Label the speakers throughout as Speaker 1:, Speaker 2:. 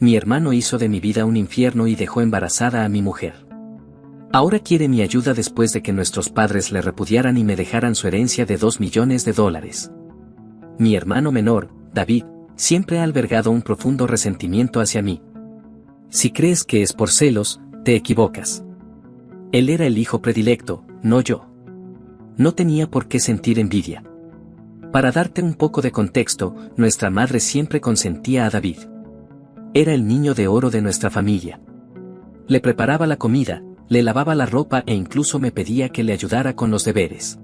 Speaker 1: Mi hermano hizo de mi vida un infierno y dejó embarazada a mi mujer. Ahora quiere mi ayuda después de que nuestros padres le repudiaran y me dejaran su herencia de $2 millones. Mi hermano menor, David, siempre ha albergado un profundo resentimiento hacia mí. Si crees que es por celos, te equivocas. Él era el hijo predilecto, no yo. No tenía por qué sentir envidia. Para darte un poco de contexto, nuestra madre siempre consentía a David. Era el niño de oro de nuestra familia. Le preparaba la comida, le lavaba la ropa e incluso me pedía que le ayudara con los deberes.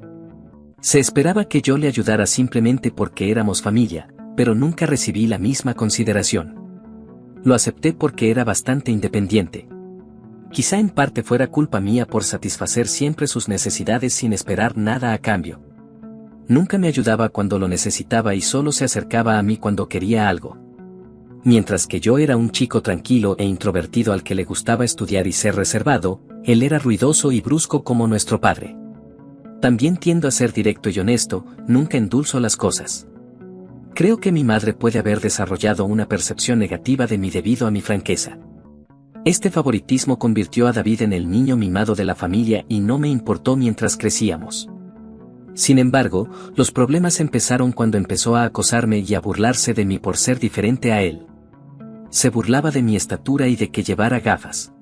Speaker 1: Se esperaba que yo le ayudara simplemente porque éramos familia, pero nunca recibí la misma consideración. Lo acepté porque era bastante independiente. Quizá en parte fuera culpa mía por satisfacer siempre sus necesidades sin esperar nada a cambio. Nunca me ayudaba cuando lo necesitaba y solo se acercaba a mí cuando quería algo. Mientras que yo era un chico tranquilo e introvertido al que le gustaba estudiar y ser reservado, él era ruidoso y brusco como nuestro padre. También tiendo a ser directo y honesto, nunca endulzo las cosas. Creo que mi madre puede haber desarrollado una percepción negativa de mí debido a mi franqueza. Este favoritismo convirtió a David en el niño mimado de la familia y no me importó mientras crecíamos. Sin embargo, los problemas empezaron cuando empezó a acosarme y a burlarse de mí por ser diferente a él. Se burlaba de mi estatura y de que llevara gafas.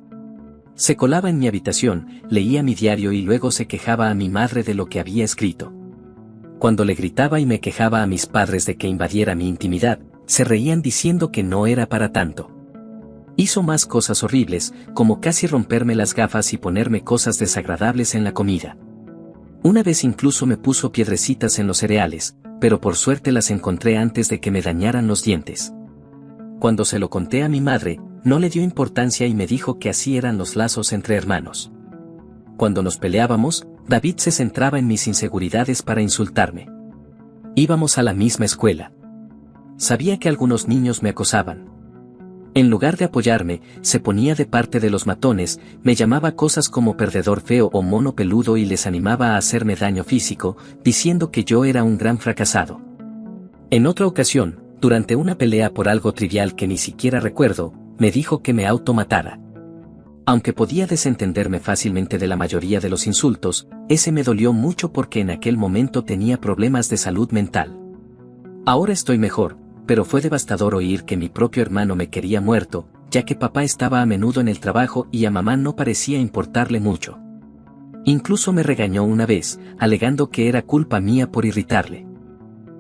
Speaker 1: Se colaba en mi habitación, leía mi diario y luego se quejaba a mi madre de lo que había escrito. Cuando le gritaba y me quejaba a mis padres de que invadiera mi intimidad, se reían diciendo que no era para tanto. Hizo más cosas horribles, como casi romperme las gafas y ponerme cosas desagradables en la comida. Una vez incluso me puso piedrecitas en los cereales, pero por suerte las encontré antes de que me dañaran los dientes. Cuando se lo conté a mi madre, no le dio importancia y me dijo que así eran los lazos entre hermanos. Cuando nos peleábamos, David se centraba en mis inseguridades para insultarme. Íbamos a la misma escuela. Sabía que algunos niños me acosaban. En lugar de apoyarme, se ponía de parte de los matones, me llamaba cosas como perdedor feo o mono peludo y les animaba a hacerme daño físico, diciendo que yo era un gran fracasado. En otra ocasión, durante una pelea por algo trivial que ni siquiera recuerdo, me dijo que me automatara. Aunque podía desentenderme fácilmente de la mayoría de los insultos, ese me dolió mucho porque en aquel momento tenía problemas de salud mental. Ahora estoy mejor, pero fue devastador oír que mi propio hermano me quería muerto, ya que papá estaba a menudo en el trabajo y a mamá no parecía importarle mucho. Incluso me regañó una vez, alegando que era culpa mía por irritarle.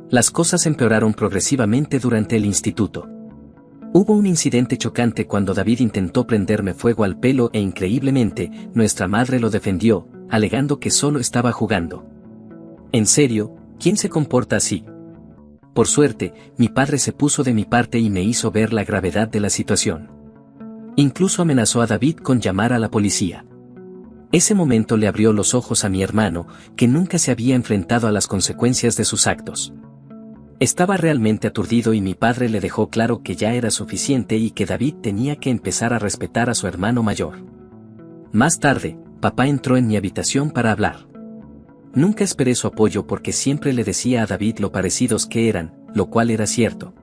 Speaker 1: Las cosas empeoraron progresivamente durante el instituto. Hubo un incidente chocante cuando David intentó prenderme fuego al pelo e increíblemente, nuestra madre lo defendió, alegando que solo estaba jugando. ¿En serio? ¿Quién se comporta así? Por suerte, mi padre se puso de mi parte y me hizo ver la gravedad de la situación. Incluso amenazó a David con llamar a la policía. Ese momento le abrió los ojos a mi hermano, que nunca se había enfrentado a las consecuencias de sus actos. Estaba realmente aturdido y mi padre le dejó claro que ya era suficiente y que David tenía que empezar a respetar a su hermano mayor. Más tarde, papá entró en mi habitación para hablar. Nunca esperé su apoyo porque siempre le decía a David lo parecidos que eran, lo cual era cierto.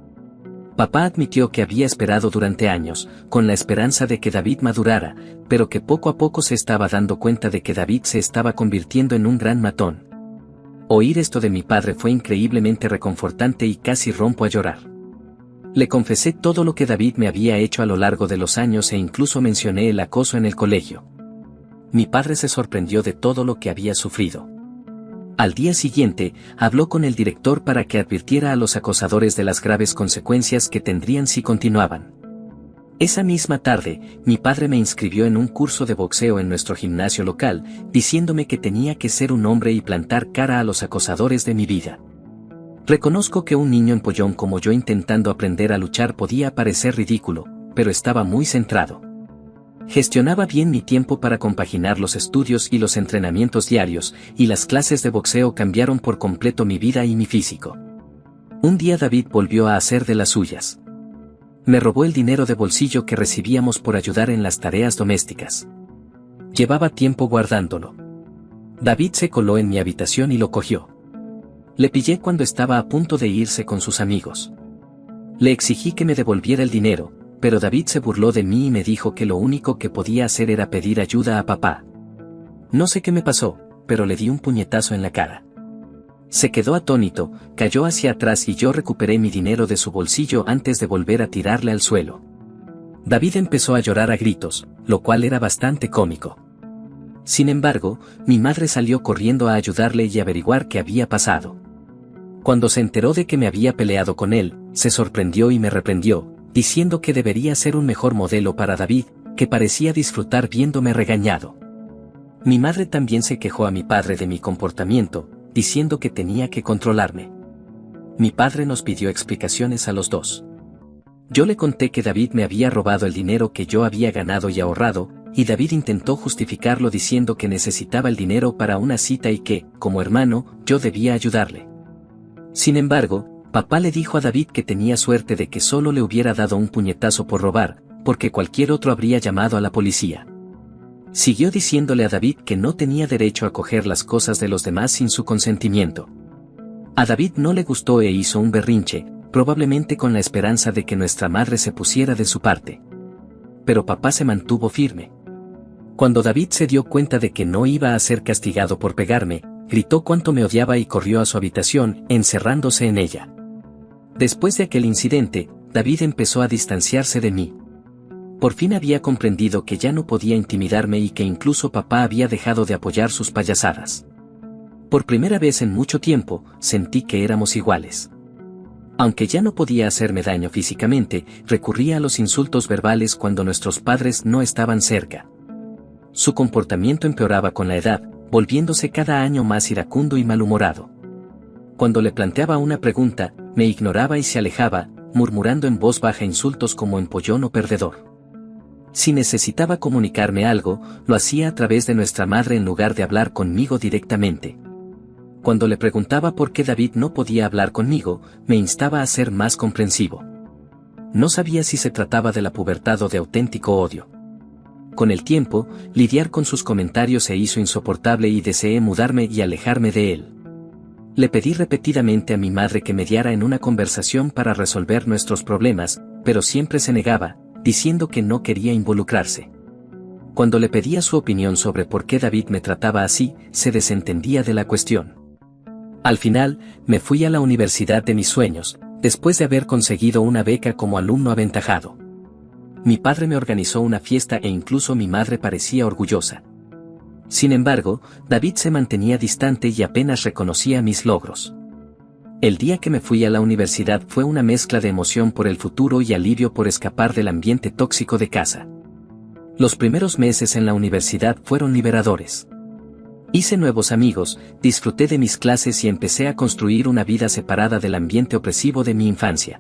Speaker 1: Papá admitió que había esperado durante años, con la esperanza de que David madurara, pero que poco a poco se estaba dando cuenta de que David se estaba convirtiendo en un gran matón. Oír esto de mi padre fue increíblemente reconfortante y casi rompo a llorar. Le confesé todo lo que David me había hecho a lo largo de los años e incluso mencioné el acoso en el colegio. Mi padre se sorprendió de todo lo que había sufrido. Al día siguiente, habló con el director para que advirtiera a los acosadores de las graves consecuencias que tendrían si continuaban. Esa misma tarde, mi padre me inscribió en un curso de boxeo en nuestro gimnasio local, diciéndome que tenía que ser un hombre y plantar cara a los acosadores de mi vida. Reconozco que un niño empollón como yo intentando aprender a luchar podía parecer ridículo, pero estaba muy centrado. Gestionaba bien mi tiempo para compaginar los estudios y los entrenamientos diarios, y las clases de boxeo cambiaron por completo mi vida y mi físico. Un día David volvió a hacer de las suyas. Me robó el dinero de bolsillo que recibíamos por ayudar en las tareas domésticas. Llevaba tiempo guardándolo. David se coló en mi habitación y lo cogió. Le pillé cuando estaba a punto de irse con sus amigos. Le exigí que me devolviera el dinero, pero David se burló de mí y me dijo que lo único que podía hacer era pedir ayuda a papá. No sé qué me pasó, pero le di un puñetazo en la cara. Se quedó atónito, cayó hacia atrás y yo recuperé mi dinero de su bolsillo antes de volver a tirarle al suelo. David empezó a llorar a gritos, lo cual era bastante cómico. Sin embargo, mi madre salió corriendo a ayudarle y averiguar qué había pasado. Cuando se enteró de que me había peleado con él, se sorprendió y me reprendió, diciendo que debería ser un mejor modelo para David, que parecía disfrutar viéndome regañado. Mi madre también se quejó a mi padre de mi comportamiento, diciendo que tenía que controlarme. Mi padre nos pidió explicaciones a los dos. Yo le conté que David me había robado el dinero que yo había ganado y ahorrado, y David intentó justificarlo diciendo que necesitaba el dinero para una cita y que, como hermano, yo debía ayudarle. Sin embargo, papá le dijo a David que tenía suerte de que solo le hubiera dado un puñetazo por robar, porque cualquier otro habría llamado a la policía. Siguió diciéndole a David que no tenía derecho a coger las cosas de los demás sin su consentimiento. A David no le gustó e hizo un berrinche, probablemente con la esperanza de que nuestra madre se pusiera de su parte. Pero papá se mantuvo firme. Cuando David se dio cuenta de que no iba a ser castigado por pegarme, gritó cuánto me odiaba y corrió a su habitación, encerrándose en ella. Después de aquel incidente, David empezó a distanciarse de mí. Por fin había comprendido que ya no podía intimidarme y que incluso papá había dejado de apoyar sus payasadas. Por primera vez en mucho tiempo, sentí que éramos iguales. Aunque ya no podía hacerme daño físicamente, recurría a los insultos verbales cuando nuestros padres no estaban cerca. Su comportamiento empeoraba con la edad, volviéndose cada año más iracundo y malhumorado. Cuando le planteaba una pregunta, me ignoraba y se alejaba, murmurando en voz baja insultos como empollón o perdedor. Si necesitaba comunicarme algo, lo hacía a través de nuestra madre en lugar de hablar conmigo directamente. Cuando le preguntaba por qué David no podía hablar conmigo, me instaba a ser más comprensivo. No sabía si se trataba de la pubertad o de auténtico odio. Con el tiempo, lidiar con sus comentarios se hizo insoportable y deseé mudarme y alejarme de él. Le pedí repetidamente a mi madre que mediara en una conversación para resolver nuestros problemas, pero siempre se negaba, diciendo que no quería involucrarse. Cuando le pedía su opinión sobre por qué David me trataba así, se desentendía de la cuestión. Al final, me fui a la universidad de mis sueños, después de haber conseguido una beca como alumno aventajado. Mi padre me organizó una fiesta e incluso mi madre parecía orgullosa. Sin embargo, David se mantenía distante y apenas reconocía mis logros. El día que me fui a la universidad fue una mezcla de emoción por el futuro y alivio por escapar del ambiente tóxico de casa. Los primeros meses en la universidad fueron liberadores. Hice nuevos amigos, disfruté de mis clases y empecé a construir una vida separada del ambiente opresivo de mi infancia.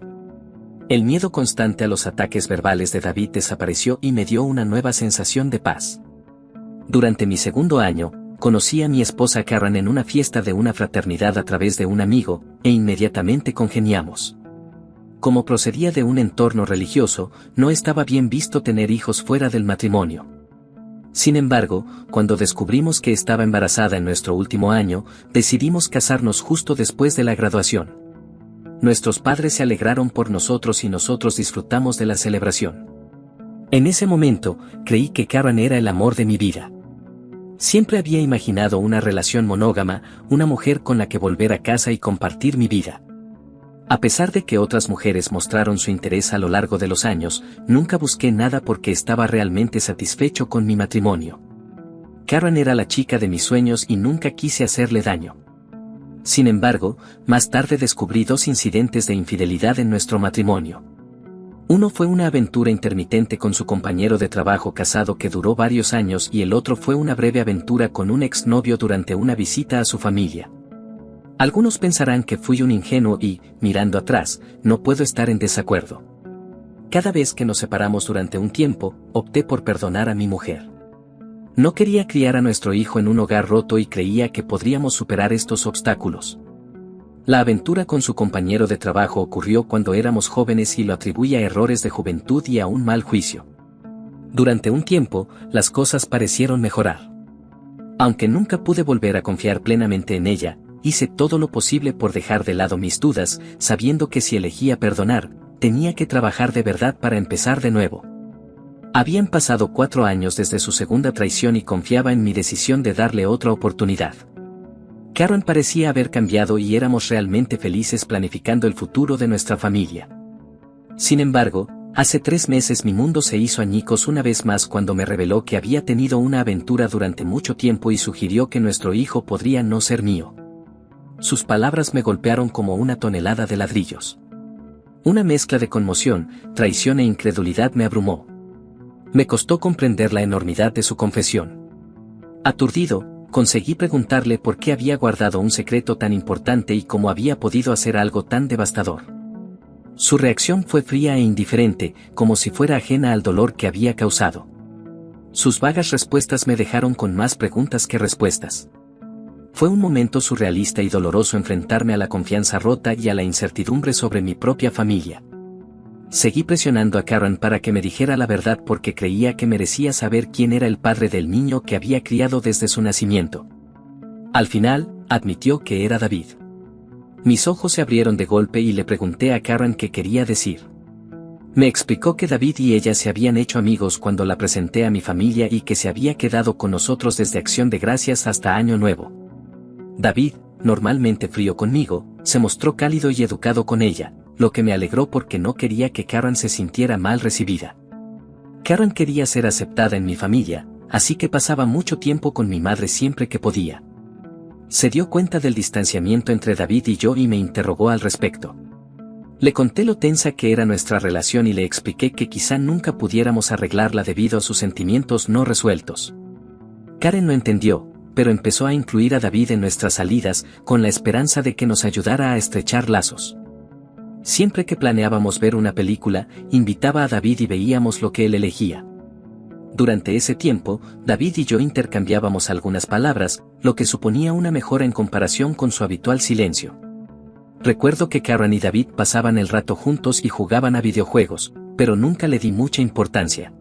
Speaker 1: El miedo constante a los ataques verbales de David desapareció y me dio una nueva sensación de paz. Durante mi segundo año, conocí a mi esposa Karen en una fiesta de una fraternidad a través de un amigo, e inmediatamente congeniamos. Como procedía de un entorno religioso, no estaba bien visto tener hijos fuera del matrimonio. Sin embargo, cuando descubrimos que estaba embarazada en nuestro último año, decidimos casarnos justo después de la graduación. Nuestros padres se alegraron por nosotros y nosotros disfrutamos de la celebración. En ese momento, creí que Karen era el amor de mi vida. Siempre había imaginado una relación monógama, una mujer con la que volver a casa y compartir mi vida. A pesar de que otras mujeres mostraron su interés a lo largo de los años, nunca busqué nada porque estaba realmente satisfecho con mi matrimonio. Karen era la chica de mis sueños y nunca quise hacerle daño. Sin embargo, más tarde descubrí dos incidentes de infidelidad en nuestro matrimonio. Uno fue una aventura intermitente con su compañero de trabajo casado que duró varios años y el otro fue una breve aventura con un exnovio durante una visita a su familia. Algunos pensarán que fui un ingenuo y, mirando atrás, no puedo estar en desacuerdo. Cada vez que nos separamos durante un tiempo, opté por perdonar a mi mujer. No quería criar a nuestro hijo en un hogar roto y creía que podríamos superar estos obstáculos. La aventura con su compañero de trabajo ocurrió cuando éramos jóvenes y lo atribuía a errores de juventud y a un mal juicio. Durante un tiempo, las cosas parecieron mejorar. Aunque nunca pude volver a confiar plenamente en ella, hice todo lo posible por dejar de lado mis dudas, sabiendo que si elegía perdonar, tenía que trabajar de verdad para empezar de nuevo. Habían pasado 4 años desde su segunda traición y confiaba en mi decisión de darle otra oportunidad. Karen parecía haber cambiado y éramos realmente felices planificando el futuro de nuestra familia. Sin embargo, hace 3 meses mi mundo se hizo añicos una vez más cuando me reveló que había tenido una aventura durante mucho tiempo y sugirió que nuestro hijo podría no ser mío. Sus palabras me golpearon como una tonelada de ladrillos. Una mezcla de conmoción, traición e incredulidad me abrumó. Me costó comprender la enormidad de su confesión. Aturdido, conseguí preguntarle por qué había guardado un secreto tan importante y cómo había podido hacer algo tan devastador. Su reacción fue fría e indiferente, como si fuera ajena al dolor que había causado. Sus vagas respuestas me dejaron con más preguntas que respuestas. Fue un momento surrealista y doloroso enfrentarme a la confianza rota y a la incertidumbre sobre mi propia familia. Seguí presionando a Karen para que me dijera la verdad porque creía que merecía saber quién era el padre del niño que había criado desde su nacimiento. Al final, admitió que era David. Mis ojos se abrieron de golpe y le pregunté a Karen qué quería decir. Me explicó que David y ella se habían hecho amigos cuando la presenté a mi familia y que se había quedado con nosotros desde Acción de Gracias hasta Año Nuevo. David, normalmente frío conmigo, se mostró cálido y educado con ella, lo que me alegró porque no quería que Karen se sintiera mal recibida. Karen quería ser aceptada en mi familia, así que pasaba mucho tiempo con mi madre siempre que podía. Se dio cuenta del distanciamiento entre David y yo y me interrogó al respecto. Le conté lo tensa que era nuestra relación y le expliqué que quizá nunca pudiéramos arreglarla debido a sus sentimientos no resueltos. Karen no entendió, pero empezó a incluir a David en nuestras salidas, con la esperanza de que nos ayudara a estrechar lazos. Siempre que planeábamos ver una película, invitaba a David y veíamos lo que él elegía. Durante ese tiempo, David y yo intercambiábamos algunas palabras, lo que suponía una mejora en comparación con su habitual silencio. Recuerdo que Karen y David pasaban el rato juntos y jugaban a videojuegos, pero nunca le di mucha importancia.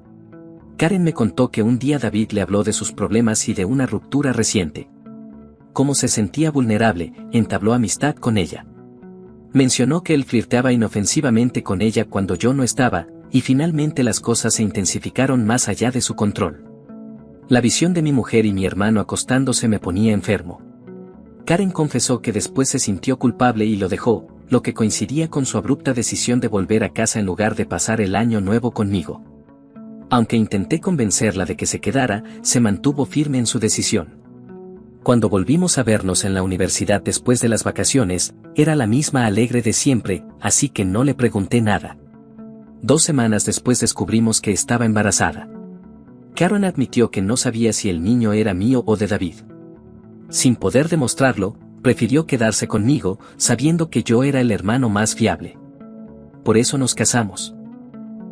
Speaker 1: Karen me contó que un día David le habló de sus problemas y de una ruptura reciente. Cómo se sentía vulnerable, entabló amistad con ella. Mencionó que él flirteaba inofensivamente con ella cuando yo no estaba, y finalmente las cosas se intensificaron más allá de su control. La visión de mi mujer y mi hermano acostándose me ponía enfermo. Karen confesó que después se sintió culpable y lo dejó, lo que coincidía con su abrupta decisión de volver a casa en lugar de pasar el año nuevo conmigo. Aunque intenté convencerla de que se quedara, se mantuvo firme en su decisión. Cuando volvimos a vernos en la universidad después de las vacaciones, era la misma alegre de siempre, así que no le pregunté nada. 2 semanas después descubrimos que estaba embarazada. Karen admitió que no sabía si el niño era mío o de David. Sin poder demostrarlo, prefirió quedarse conmigo, sabiendo que yo era el hermano más fiable. Por eso nos casamos.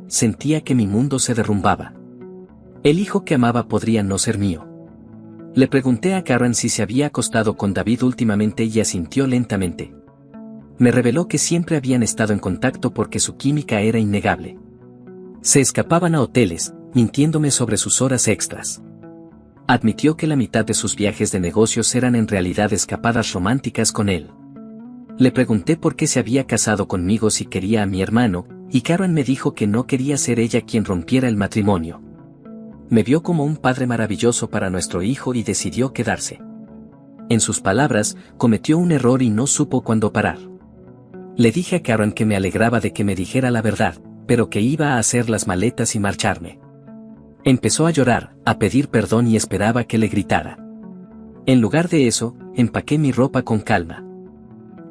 Speaker 1: Sentía que mi mundo se derrumbaba. El hijo que amaba podría no ser mío. Le pregunté a Karen si se había acostado con David últimamente y asintió lentamente. Me reveló que siempre habían estado en contacto porque su química era innegable. Se escapaban a hoteles, mintiéndome sobre sus horas extras. Admitió que la mitad de sus viajes de negocios eran en realidad escapadas románticas con él. Le pregunté por qué se había casado conmigo si quería a mi hermano, y Karen me dijo que no quería ser ella quien rompiera el matrimonio. Me vio como un padre maravilloso para nuestro hijo y decidió quedarse. En sus palabras, cometió un error y no supo cuándo parar. Le dije a Karen que me alegraba de que me dijera la verdad, pero que iba a hacer las maletas y marcharme. Empezó a llorar, a pedir perdón y esperaba que le gritara. En lugar de eso, empaqué mi ropa con calma.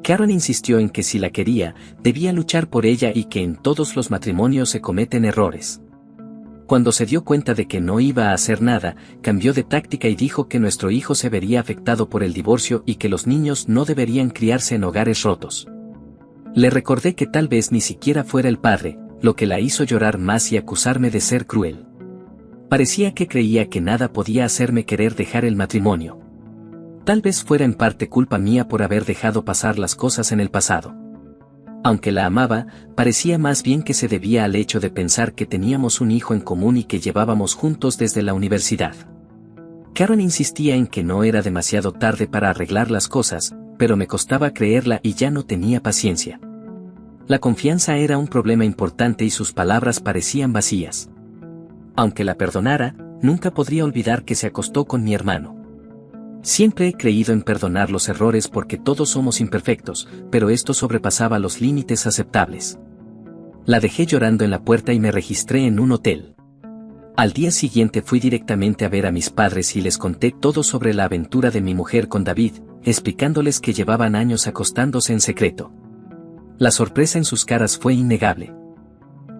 Speaker 1: Karen insistió en que si la quería, debía luchar por ella y que en todos los matrimonios se cometen errores. Cuando se dio cuenta de que no iba a hacer nada, cambió de táctica y dijo que nuestro hijo se vería afectado por el divorcio y que los niños no deberían criarse en hogares rotos. Le recordé que tal vez ni siquiera fuera el padre, lo que la hizo llorar más y acusarme de ser cruel. Parecía que creía que nada podía hacerme querer dejar el matrimonio. Tal vez fuera en parte culpa mía por haber dejado pasar las cosas en el pasado. Aunque la amaba, parecía más bien que se debía al hecho de pensar que teníamos un hijo en común y que llevábamos juntos desde la universidad. Karen insistía en que no era demasiado tarde para arreglar las cosas, pero me costaba creerla y ya no tenía paciencia. La confianza era un problema importante y sus palabras parecían vacías. Aunque la perdonara, nunca podría olvidar que se acostó con mi hermano. Siempre he creído en perdonar los errores porque todos somos imperfectos, pero esto sobrepasaba los límites aceptables. La dejé llorando en la puerta y me registré en un hotel. Al día siguiente fui directamente a ver a mis padres y les conté todo sobre la aventura de mi mujer con David, explicándoles que llevaban años acostándose en secreto. La sorpresa en sus caras fue innegable.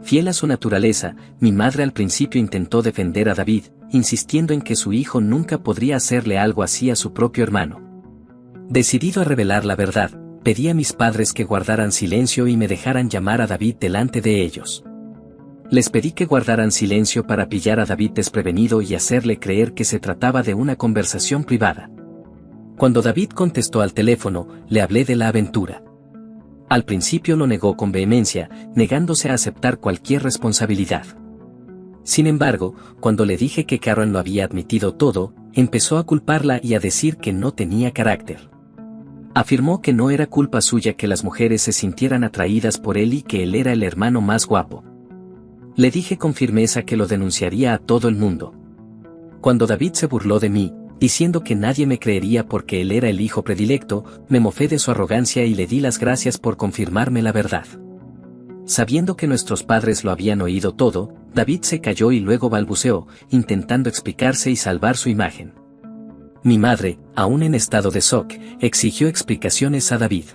Speaker 1: Fiel a su naturaleza, mi madre al principio intentó defender a David, insistiendo en que su hijo nunca podría hacerle algo así a su propio hermano. Decidido a revelar la verdad, pedí a mis padres que guardaran silencio y me dejaran llamar a David delante de ellos. Les pedí que guardaran silencio para pillar a David desprevenido y hacerle creer que se trataba de una conversación privada. Cuando David contestó al teléfono, le hablé de la aventura. Al principio lo negó con vehemencia, negándose a aceptar cualquier responsabilidad. Sin embargo, cuando le dije que Karen lo había admitido todo, empezó a culparla y a decir que no tenía carácter. Afirmó que no era culpa suya que las mujeres se sintieran atraídas por él y que él era el hermano más guapo. Le dije con firmeza que lo denunciaría a todo el mundo. Cuando David se burló de mí, diciendo que nadie me creería porque él era el hijo predilecto, me mofé de su arrogancia y le di las gracias por confirmarme la verdad. Sabiendo que nuestros padres lo habían oído todo, David se calló y luego balbuceó, intentando explicarse y salvar su imagen. Mi madre, aún en estado de shock, exigió explicaciones a David.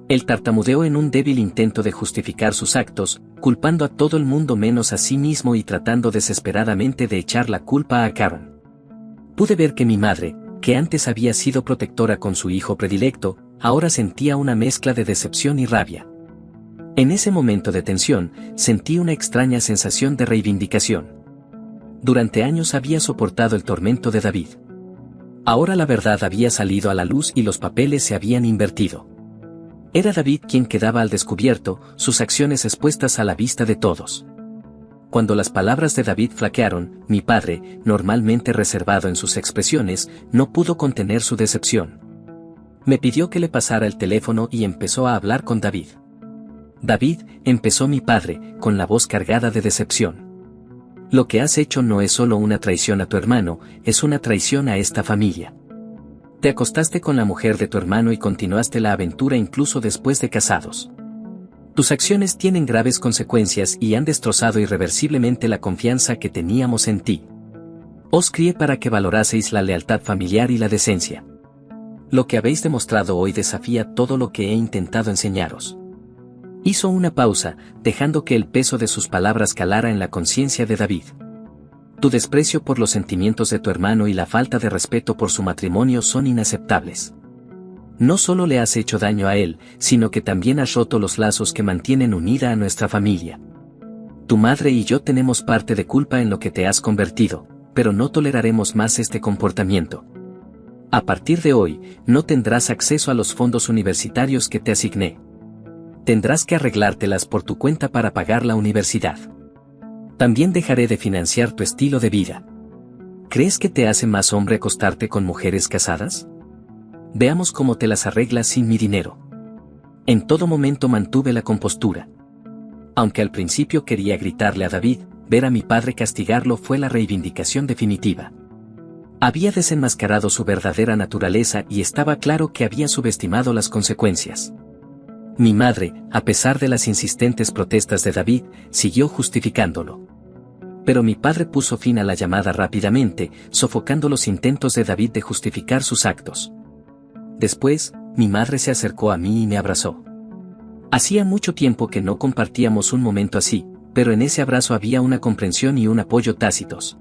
Speaker 1: Él tartamudeó en un débil intento de justificar sus actos, culpando a todo el mundo menos a sí mismo y tratando desesperadamente de echar la culpa a Karen. Pude ver que mi madre, que antes había sido protectora con su hijo predilecto, ahora sentía una mezcla de decepción y rabia. En ese momento de tensión, sentí una extraña sensación de reivindicación. Durante años había soportado el tormento de David. Ahora la verdad había salido a la luz y los papeles se habían invertido. Era David quien quedaba al descubierto, sus acciones expuestas a la vista de todos. Cuando las palabras de David flaquearon, mi padre, normalmente reservado en sus expresiones, no pudo contener su decepción. Me pidió que le pasara el teléfono y empezó a hablar con David. David, empezó mi padre, con la voz cargada de decepción. Lo que has hecho no es solo una traición a tu hermano, es una traición a esta familia. Te acostaste con la mujer de tu hermano y continuaste la aventura incluso después de casados. Tus acciones tienen graves consecuencias y han destrozado irreversiblemente la confianza que teníamos en ti. Os crié para que valoraseis la lealtad familiar y la decencia. Lo que habéis demostrado hoy desafía todo lo que he intentado enseñaros. Hizo una pausa, dejando que el peso de sus palabras calara en la conciencia de David. Tu desprecio por los sentimientos de tu hermano y la falta de respeto por su matrimonio son inaceptables. No solo le has hecho daño a él, sino que también has roto los lazos que mantienen unida a nuestra familia. Tu madre y yo tenemos parte de culpa en lo que te has convertido, pero no toleraremos más este comportamiento. A partir de hoy, no tendrás acceso a los fondos universitarios que te asigné. Tendrás que arreglártelas por tu cuenta para pagar la universidad. También dejaré de financiar tu estilo de vida. ¿Crees que te hace más hombre acostarte con mujeres casadas? Veamos cómo te las arreglas sin mi dinero. En todo momento mantuve la compostura. Aunque al principio quería gritarle a David, ver a mi padre castigarlo fue la reivindicación definitiva. Había desenmascarado su verdadera naturaleza y estaba claro que había subestimado las consecuencias. Mi madre, a pesar de las insistentes protestas de David, siguió justificándolo. Pero mi padre puso fin a la llamada rápidamente, sofocando los intentos de David de justificar sus actos. Después, mi madre se acercó a mí y me abrazó. Hacía mucho tiempo que no compartíamos un momento así, pero en ese abrazo había una comprensión y un apoyo tácitos.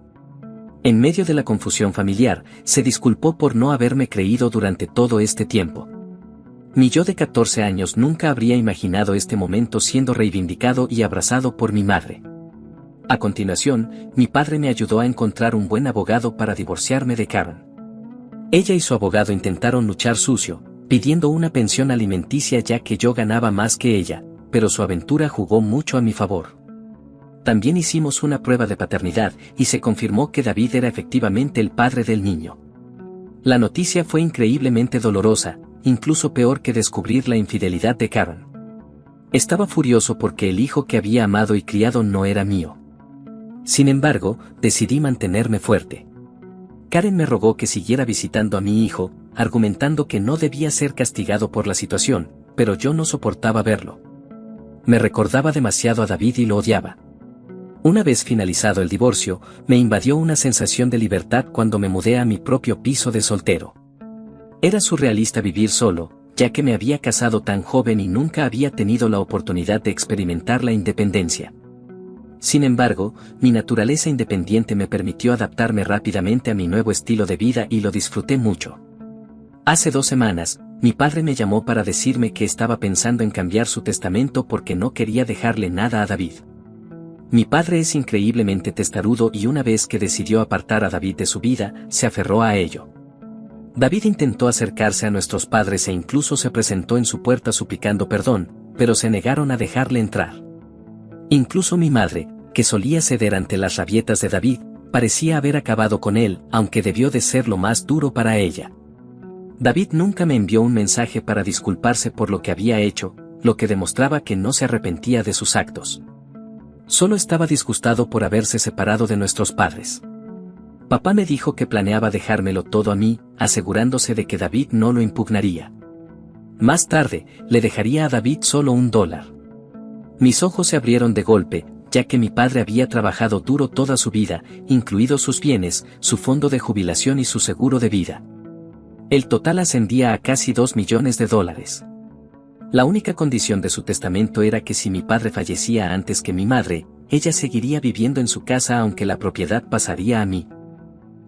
Speaker 1: En medio de la confusión familiar, se disculpó por no haberme creído durante todo este tiempo. Mi yo de 14 años nunca habría imaginado este momento siendo reivindicado y abrazado por mi madre. A continuación, mi padre me ayudó a encontrar un buen abogado para divorciarme de Karen. Ella y su abogado intentaron luchar sucio, pidiendo una pensión alimenticia ya que yo ganaba más que ella, pero su aventura jugó mucho a mi favor. También hicimos una prueba de paternidad y se confirmó que David era efectivamente el padre del niño. La noticia fue increíblemente dolorosa, incluso peor que descubrir la infidelidad de Karen. Estaba furioso porque el hijo que había amado y criado no era mío. Sin embargo, decidí mantenerme fuerte. Karen me rogó que siguiera visitando a mi hijo, argumentando que no debía ser castigado por la situación, pero yo no soportaba verlo. Me recordaba demasiado a David y lo odiaba. Una vez finalizado el divorcio, me invadió una sensación de libertad cuando me mudé a mi propio piso de soltero. Era surrealista vivir solo, ya que me había casado tan joven y nunca había tenido la oportunidad de experimentar la independencia. Sin embargo, mi naturaleza independiente me permitió adaptarme rápidamente a mi nuevo estilo de vida y lo disfruté mucho. Hace 2 semanas, mi padre me llamó para decirme que estaba pensando en cambiar su testamento porque no quería dejarle nada a David. Mi padre es increíblemente testarudo y una vez que decidió apartar a David de su vida, se aferró a ello. David intentó acercarse a nuestros padres e incluso se presentó en su puerta suplicando perdón, pero se negaron a dejarle entrar. Incluso mi madre, que solía ceder ante las rabietas de David, parecía haber acabado con él, aunque debió de ser lo más duro para ella. David nunca me envió un mensaje para disculparse por lo que había hecho, lo que demostraba que no se arrepentía de sus actos. Solo estaba disgustado por haberse separado de nuestros padres. Papá me dijo que planeaba dejármelo todo a mí, asegurándose de que David no lo impugnaría. Más tarde, le dejaría a David solo $1. Mis ojos se abrieron de golpe, ya que mi padre había trabajado duro toda su vida, incluidos sus bienes, su fondo de jubilación y su seguro de vida. El total ascendía a casi $2 millones. La única condición de su testamento era que si mi padre fallecía antes que mi madre, ella seguiría viviendo en su casa aunque la propiedad pasaría a mí.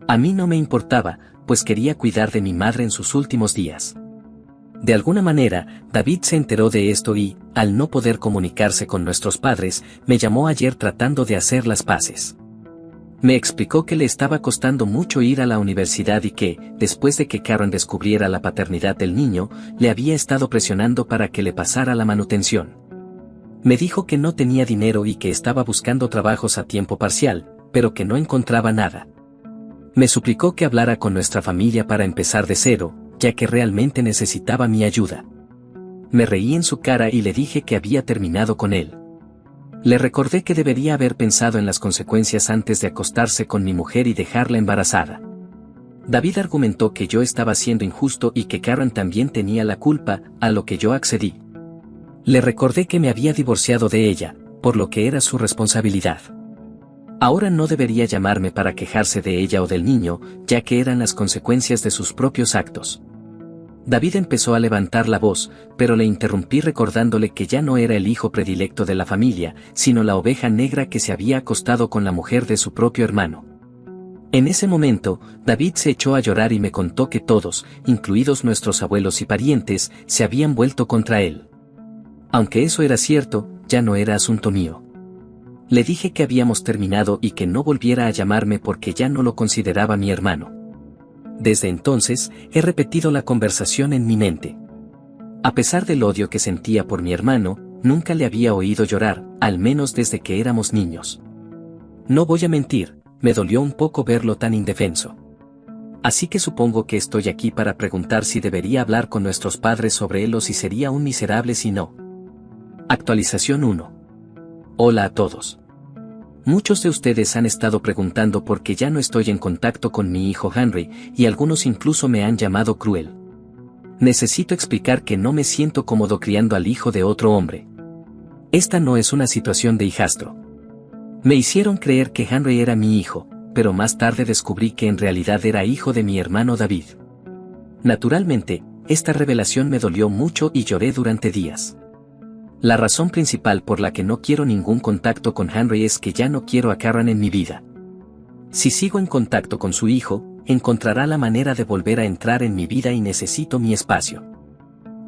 Speaker 1: A mí no me importaba, pues quería cuidar de mi madre en sus últimos días. De alguna manera, David se enteró de esto y, al no poder comunicarse con nuestros padres, me llamó ayer tratando de hacer las paces. Me explicó que le estaba costando mucho ir a la universidad y que, después de que Karen descubriera la paternidad del niño, le había estado presionando para que le pasara la manutención. Me dijo que no tenía dinero y que estaba buscando trabajos a tiempo parcial, pero que no encontraba nada. Me suplicó que hablara con nuestra familia para empezar de cero, ya que realmente necesitaba mi ayuda. Me reí en su cara y le dije que había terminado con él. Le recordé que debería haber pensado en las consecuencias antes de acostarse con mi mujer y dejarla embarazada. David argumentó que yo estaba siendo injusto y que Karen también tenía la culpa, a lo que yo accedí. Le recordé que me había divorciado de ella, por lo que era su responsabilidad. Ahora no debería llamarme para quejarse de ella o del niño, ya que eran las consecuencias de sus propios actos. David empezó a levantar la voz, pero le interrumpí recordándole que ya no era el hijo predilecto de la familia, sino la oveja negra que se había acostado con la mujer de su propio hermano. En ese momento, David se echó a llorar y me contó que todos, incluidos nuestros abuelos y parientes, se habían vuelto contra él. Aunque eso era cierto, ya no era asunto mío. Le dije que habíamos terminado y que no volviera a llamarme porque ya no lo consideraba mi hermano. Desde entonces, he repetido la conversación en mi mente. A pesar del odio que sentía por mi hermano, nunca le había oído llorar, al menos desde que éramos niños. No voy a mentir, me dolió un poco verlo tan indefenso. Así que supongo que estoy aquí para preguntar si debería hablar con nuestros padres sobre él o si sería un miserable si no. Actualización 1. Hola a todos. Muchos de ustedes han estado preguntando por qué ya no estoy en contacto con mi hijo Henry, y algunos incluso me han llamado cruel. Necesito explicar que no me siento cómodo criando al hijo de otro hombre. Esta no es una situación de hijastro. Me hicieron creer que Henry era mi hijo, pero más tarde descubrí que en realidad era hijo de mi hermano David. Naturalmente, esta revelación me dolió mucho y lloré durante días. La razón principal por la que no quiero ningún contacto con Henry es que ya no quiero a Karen en mi vida. Si sigo en contacto con su hijo, encontrará la manera de volver a entrar en mi vida y necesito mi espacio.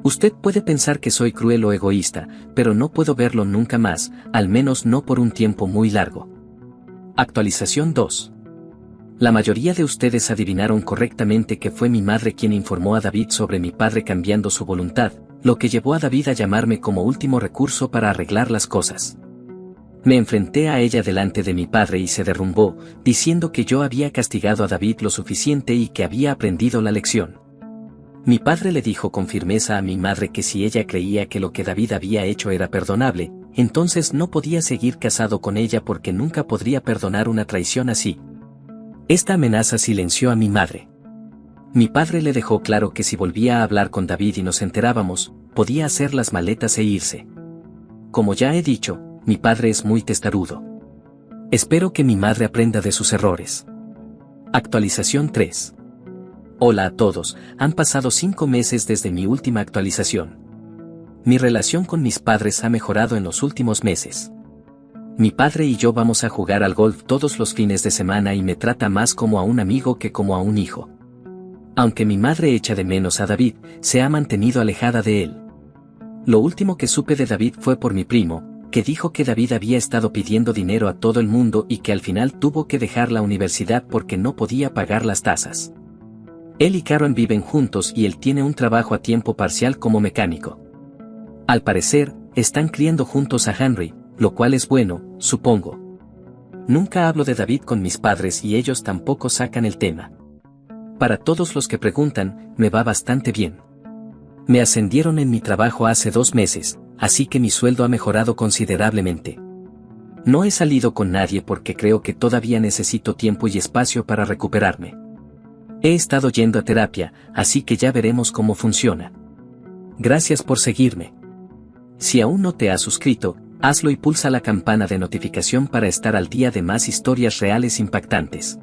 Speaker 1: Usted puede pensar que soy cruel o egoísta, pero no puedo verlo nunca más, al menos no por un tiempo muy largo. Actualización 2. La mayoría de ustedes adivinaron correctamente que fue mi madre quien informó a David sobre mi padre cambiando su voluntad, lo que llevó a David a llamarme como último recurso para arreglar las cosas. Me enfrenté a ella delante de mi padre y se derrumbó, diciendo que yo había castigado a David lo suficiente y que había aprendido la lección. Mi padre le dijo con firmeza a mi madre que si ella creía que lo que David había hecho era perdonable, entonces no podía seguir casado con ella porque nunca podría perdonar una traición así. Esta amenaza silenció a mi madre. Mi padre le dejó claro que si volvía a hablar con David y nos enterábamos, podía hacer las maletas e irse. Como ya he dicho, mi padre es muy testarudo. Espero que mi madre aprenda de sus errores. Actualización 3. Hola a todos, han pasado 5 meses desde mi última actualización. Mi relación con mis padres ha mejorado en los últimos meses. Mi padre y yo vamos a jugar al golf todos los fines de semana y me trata más como a un amigo que como a un hijo. Aunque mi madre echa de menos a David, se ha mantenido alejada de él. Lo último que supe de David fue por mi primo, que dijo que David había estado pidiendo dinero a todo el mundo y que al final tuvo que dejar la universidad porque no podía pagar las tasas. Él y Karen viven juntos y él tiene un trabajo a tiempo parcial como mecánico. Al parecer, están criando juntos a Henry, lo cual es bueno, supongo. Nunca hablo de David con mis padres y ellos tampoco sacan el tema. Para todos los que preguntan, me va bastante bien. Me ascendieron en mi trabajo hace 2 meses, así que mi sueldo ha mejorado considerablemente. No he salido con nadie porque creo que todavía necesito tiempo y espacio para recuperarme. He estado yendo a terapia, así que ya veremos cómo funciona. Gracias por seguirme. Si aún no te has suscrito, hazlo y pulsa la campana de notificación para estar al día de más historias reales impactantes.